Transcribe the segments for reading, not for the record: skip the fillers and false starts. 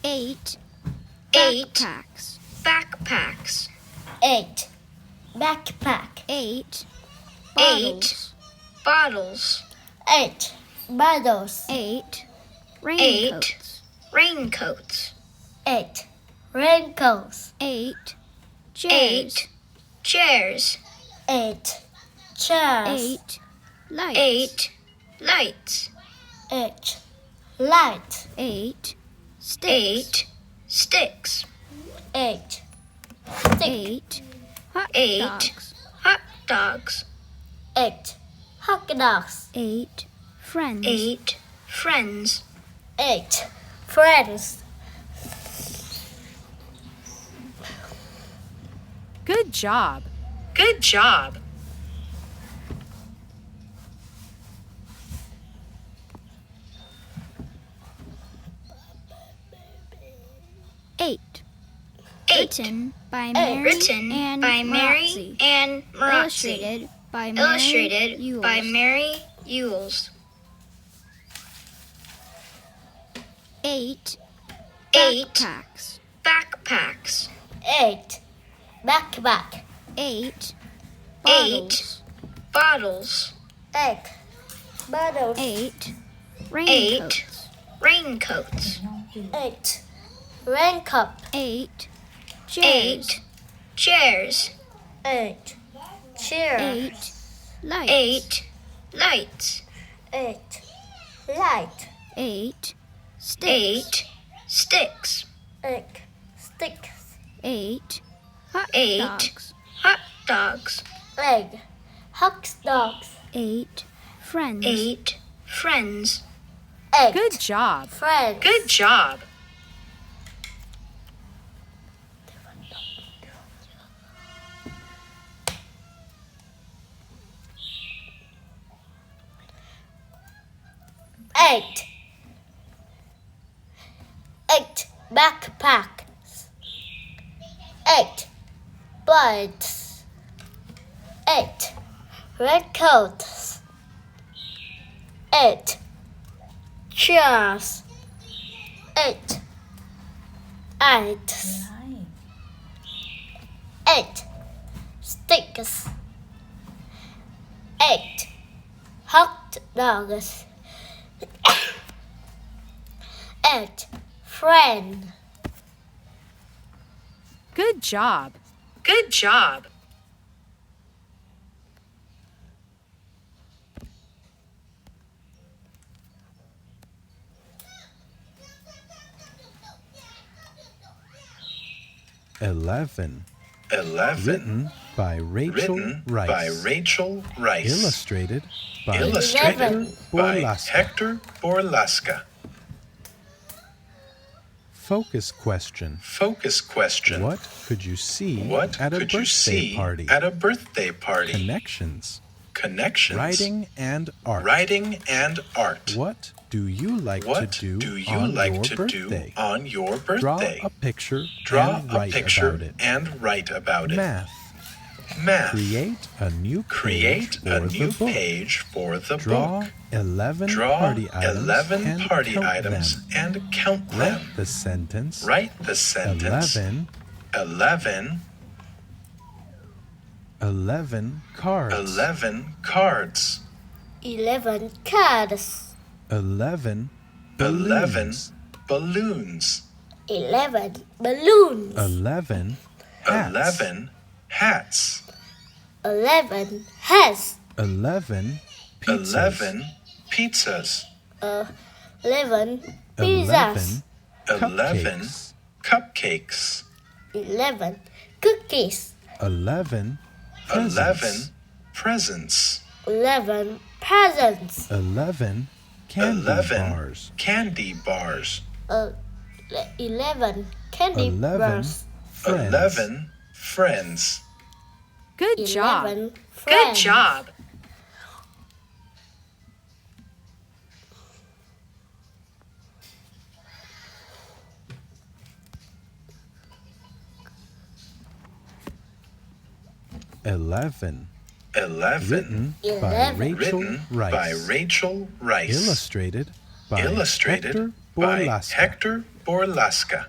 8 8 backpacks. backpacks. 8 backpack. 8 8 bottles. 8 bottles. 8 raincoats. Raincoats. 8 raincoats. 8 chairs. 8 chairs. 8 chairs. 8 lights. 8 lights. 8 light. 8 sticks. 8 sticks. 8 8 hot 8 dogs. hot dogs. 8 hot dogs. 8 friends. 8 friends. 8 friends. Good job. Good job. 8 8 written by Mary written Ann by Mary Marazzi. Ann Marazzi. Illustrated by Illustrated Mary by Ewells. Mary Ewells. 8 8 backpacks. backpacks. 8 backpack. 8 8 bottles. bottles. 8 bottles. 8 8 raincoats. raincoats. 8 raincoat. 8 chairs. 8 chairs. 8 chairs. 8 lights. 8 lights. 8 light. 8 sticks. 8 sticks. 8 sticks. 8 hot 8 dogs. hot dogs. 8 hot dogs. 8 friends. 8 friends. 8 Good job. friends. Good job. 8 8 backpacks. 8 birds. 8 raincoats. 8 chairs. 8 lights. 8 sticks. 8 hot dogs. 8 friend. Good job. Good job. 11. 11. Written by Rachel Written Rice. by Rachel Rice. Illustrated by Illustrated Hector by Borlaska. Hector Borlaska. Focus question. Focus question. What could you see What at a could you birthday see party? at a birthday party? Connections. Connections. Writing and art. Writing and art. What do you like What to do do you on like your to birthday? do on your Draw birthday? a picture Draw and a write picture about it. and write about it. Math. Math. Create a new Create page a for new the book. page for the Draw book. 11 Draw party items 11 and party count items them. and count Write them. the sentence. Write the sentence. 11 cards. 11 cards. 11 cards. 11 11 balloons. balloons. 11 balloons. 11 hats. 11 hats. 11 hats. 11 pizzas. 11 pizzas. 11 pizzas. 11 cupcakes. cupcakes. 11 cookies. 11 presents. 11 presents. 11 presents. 11 candy 11 bars. candy bars. 11 candy 11 bars. friends. 11 friends. Good job. 11 Good friends. job. 11 11. written by 11. Rachel Written Rice. by Rachel Rice. Illustrated by Illustrated Hector by Borlaska. Hector Borlaska.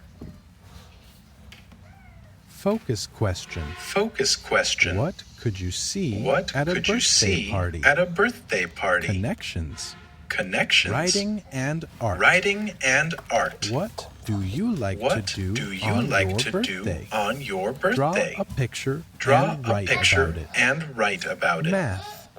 Focus question. Focus question. What could you see What at a could you birthday see party? at a birthday party? Connections. Connections. Writing and art. Writing and art. What do you like What to do you on like your to birthday? do on your Draw birthday? a picture Draw and a write picture about it. and write about it. Math.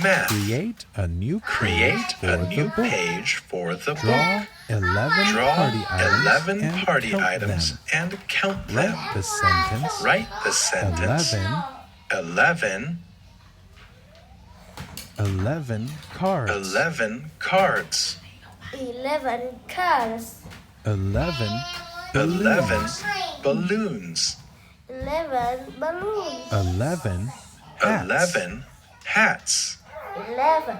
Math. Create a new page Create for a the new book. page for the Draw book. 11 Draw party items 11 and party count items them. and count them. Write the sentence. Write the sentence. 11 11 cards. 11 cards. 11 cars. 11 11 balloons. balloons. 11 balloons. 11 hats. 11 hats. 11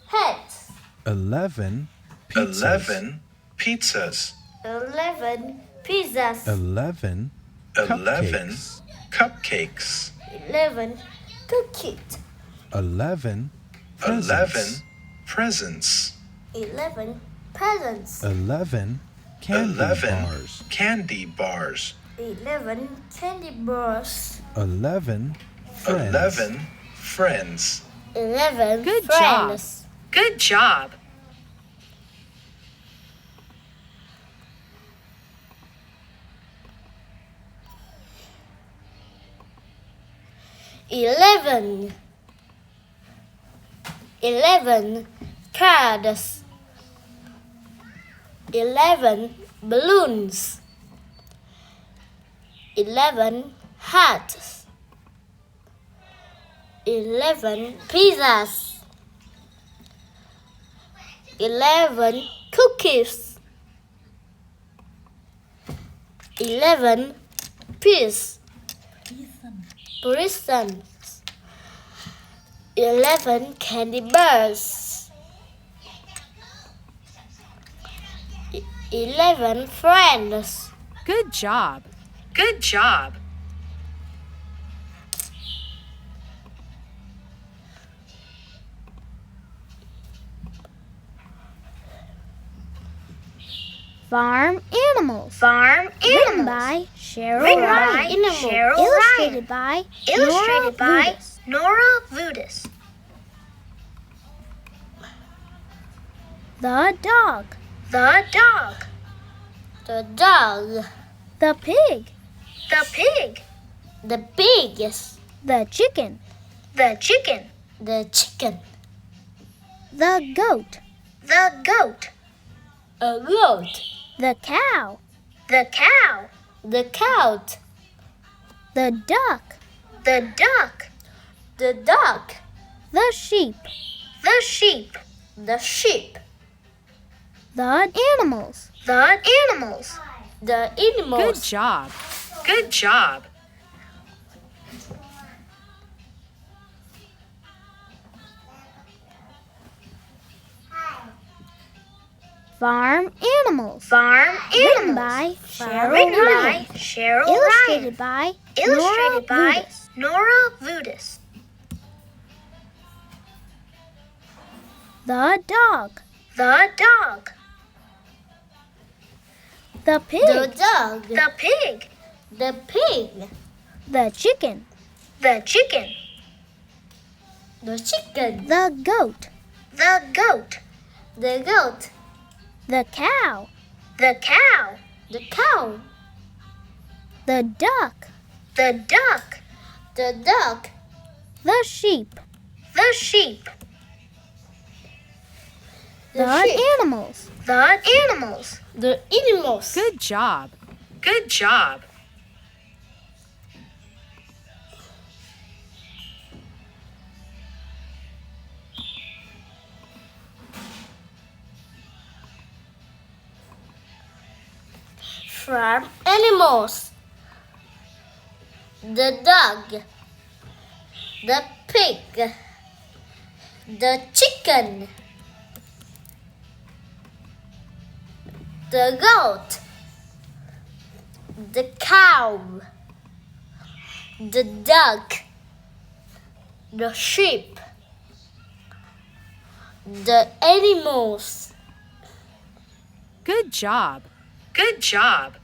hats. 11 pizzas. 11 pizzas. 11 pizzas. 11 11 cupcakes. cupcakes. 11 cookies. 11 presents. 11 presents. 11 presents. 11 candy 11 bars. candy bars. 11 candy bars. 11 friends. 11 friends. 11 Good job. friends. Good job. Eleven cards. 11 balloons. 11 hats. 11 pizzas. 11 cookies. 11 peas. Prisons. 11 candy bars. 11 friends. Good job. Good job. Farm animals. Farm Written animals. by Cheryl Written Ryan. by Animals. Cheryl Illustrated Ryan. by Illustrated Nora by Vudas. Nora Vudas. The dog. The dog. The dog. The pig. The pig. The pigs. The chicken. The chicken. The chicken. The goat. The goat. A goat. The cow. The cow. The cow. The duck. The duck. The duck. The sheep. The sheep. The sheep. The animals. The animals. The Good animals. job. Good job. Farm animals. Farm Written animals. by Cheryl Written Ryan. by Cheryl Illustrated Ryan. by Illustrated Nora by Vudas. Nora Vudas. The dog. The dog. The pig. The dog. The pig. The pig. The chicken. The chicken. The chicken. The goat. The goat. The goat. The cow. The cow. The cow. The duck. The duck. The duck. The sheep. The sheep. The sheep. animals. The animals. The animals. Good job. Good job. Farm animals. The dog. The pig. The chicken. The goat. The cow. The duck. The sheep. The animals. Good job. Good job.